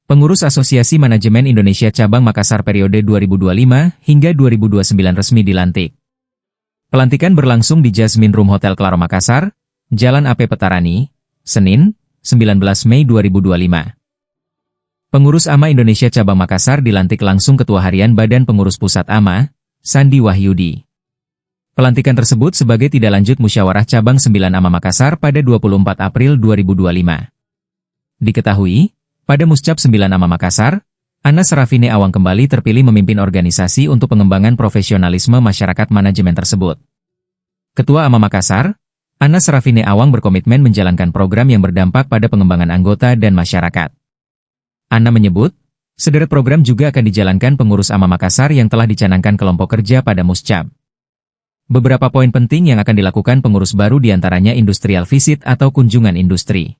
Pengurus Asosiasi Manajemen Indonesia Cabang Makassar periode 2025 hingga 2029 resmi dilantik. Pelantikan berlangsung di Jasmine Room Hotel Claro Makassar, Jalan AP Petarani, Senin, 19 Mei 2025. Pengurus AMA Indonesia Cabang Makassar dilantik langsung Ketua Harian Badan Pengurus Pusat AMA, Sandi Wahyudi. Pelantikan tersebut sebagai tidak lanjut Musyawarah Cabang 9 AMA Makassar pada 24 April 2025. Diketahui, pada Muscap 9 AMA Makassar, Ana Serafine Awang kembali terpilih memimpin organisasi untuk pengembangan profesionalisme masyarakat manajemen tersebut. Ketua AMA Makassar, Ana Serafine Awang berkomitmen menjalankan program yang berdampak pada pengembangan anggota dan masyarakat. Ana menyebut, sederet program juga akan dijalankan pengurus AMA Makassar yang telah dicanangkan kelompok kerja pada Muscap. Beberapa poin penting yang akan dilakukan pengurus baru diantaranya industrial visit atau kunjungan industri.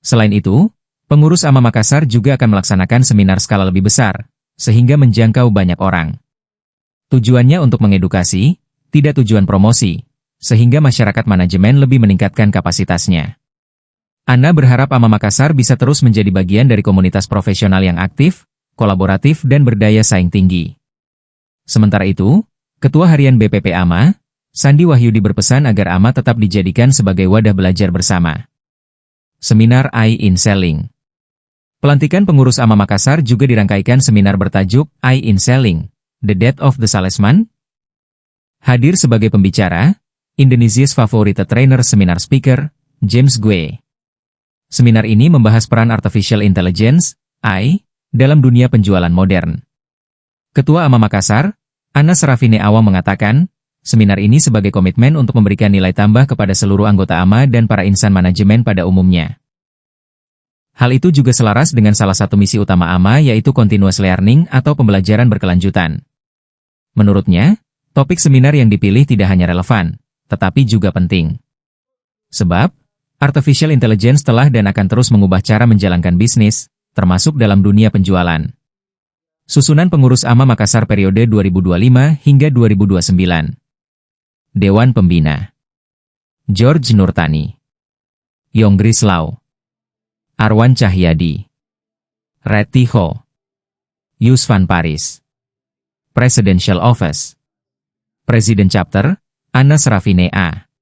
Selain itu, pengurus AMA Makassar juga akan melaksanakan seminar skala lebih besar, sehingga menjangkau banyak orang. Tujuannya untuk mengedukasi, tidak tujuan promosi, sehingga masyarakat manajemen lebih meningkatkan kapasitasnya. Ana berharap AMA Makassar bisa terus menjadi bagian dari komunitas profesional yang aktif, kolaboratif dan berdaya saing tinggi. Sementara itu, Ketua Harian BPP AMA, Sandi Wahyudi berpesan agar AMA tetap dijadikan sebagai wadah belajar bersama. Seminar Eye in Selling. Pelantikan pengurus AMA Makassar juga dirangkaikan seminar bertajuk Eye in Selling, The Death of the Salesman. Hadir sebagai pembicara, Indonesia's favorite trainer seminar speaker, James Gue. Seminar ini membahas peran Artificial Intelligence, AI, dalam dunia penjualan modern. Ketua AMA Makassar, Ana Serafine Awang mengatakan, seminar ini sebagai komitmen untuk memberikan nilai tambah kepada seluruh anggota AMA dan para insan manajemen pada umumnya. Hal itu juga selaras dengan salah satu misi utama AMA yaitu continuous learning atau pembelajaran berkelanjutan. Menurutnya, topik seminar yang dipilih tidak hanya relevan, tetapi juga penting. Sebab, Artificial Intelligence telah dan akan terus mengubah cara menjalankan bisnis, termasuk dalam dunia penjualan. Susunan pengurus AMA Makassar periode 2025 hingga 2029. Dewan Pembina. George Nurtani. Yonggris Lau. Arwan Cahyadi. Reti Ho. Yusvan Paris. Presidential Office. Presiden Chapter, Ana Serafine A.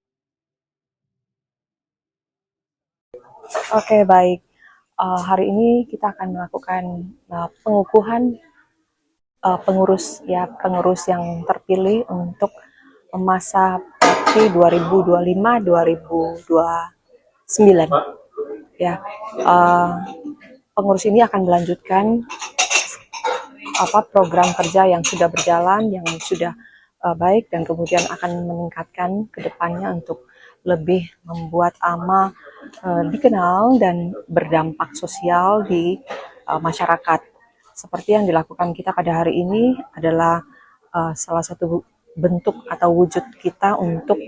Oke, baik. Hari ini kita akan melakukan pengukuhan pengurus yang terpilih untuk masa bakti 2025-2029. Ya, pengurus ini akan melanjutkan program kerja yang sudah berjalan, yang sudah baik, dan kemudian akan meningkatkan ke depannya untuk lebih membuat AMA dikenal dan berdampak sosial di masyarakat. Seperti yang dilakukan kita pada hari ini adalah salah satu bentuk atau wujud kita untuk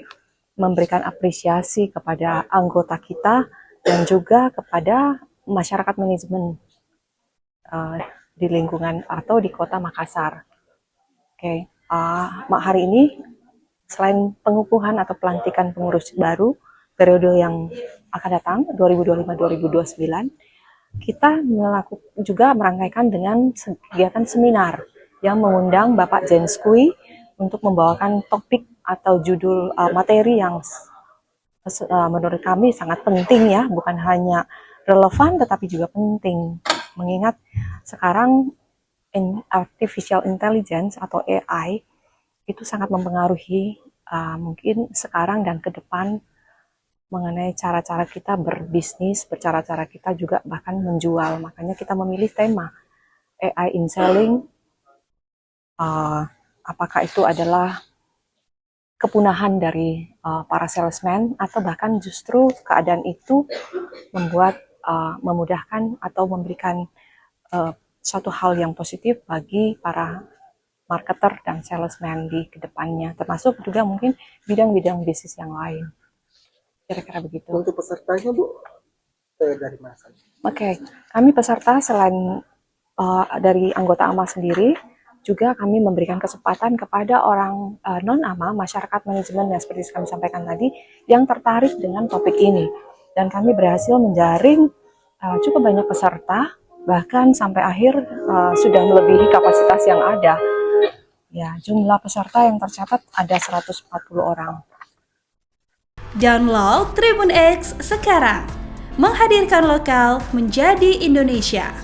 memberikan apresiasi kepada anggota kita dan juga kepada masyarakat manajemen di lingkungan atau di kota Makassar. Oke, hari ini selain pengukuhan atau pelantikan pengurus baru periode yang akan datang 2025-2029, kita juga merangkaikan dengan kegiatan seminar yang mengundang Bapak James Kui untuk membawakan topik atau judul materi yang menurut kami sangat penting ya, bukan hanya relevan tetapi juga penting. Mengingat sekarang Artificial Intelligence atau AI itu sangat mempengaruhi mungkin sekarang dan ke depan mengenai cara-cara kita berbisnis, cara-cara kita juga bahkan menjual. Makanya kita memilih tema AI in Selling. Apakah itu adalah kepunahan dari para salesman atau bahkan justru keadaan itu memudahkan atau memberikan suatu hal yang positif bagi para marketer dan salesman di kedepannya, termasuk juga mungkin bidang-bidang bisnis yang lain. Kira-kira begitu. Untuk pesertanya, Bu, dari mana saja? Oke, kami peserta selain dari anggota AMA sendiri, juga kami memberikan kesempatan kepada orang non-AMA, masyarakat manajemen yang seperti kami sampaikan tadi, yang tertarik dengan topik ini. Dan kami berhasil menjaring cukup banyak peserta bahkan sampai akhir sudah melebihi kapasitas yang ada. Ya, jumlah peserta yang tercatat ada 140 orang. Download Tribun X sekarang, menghadirkan lokal menjadi Indonesia.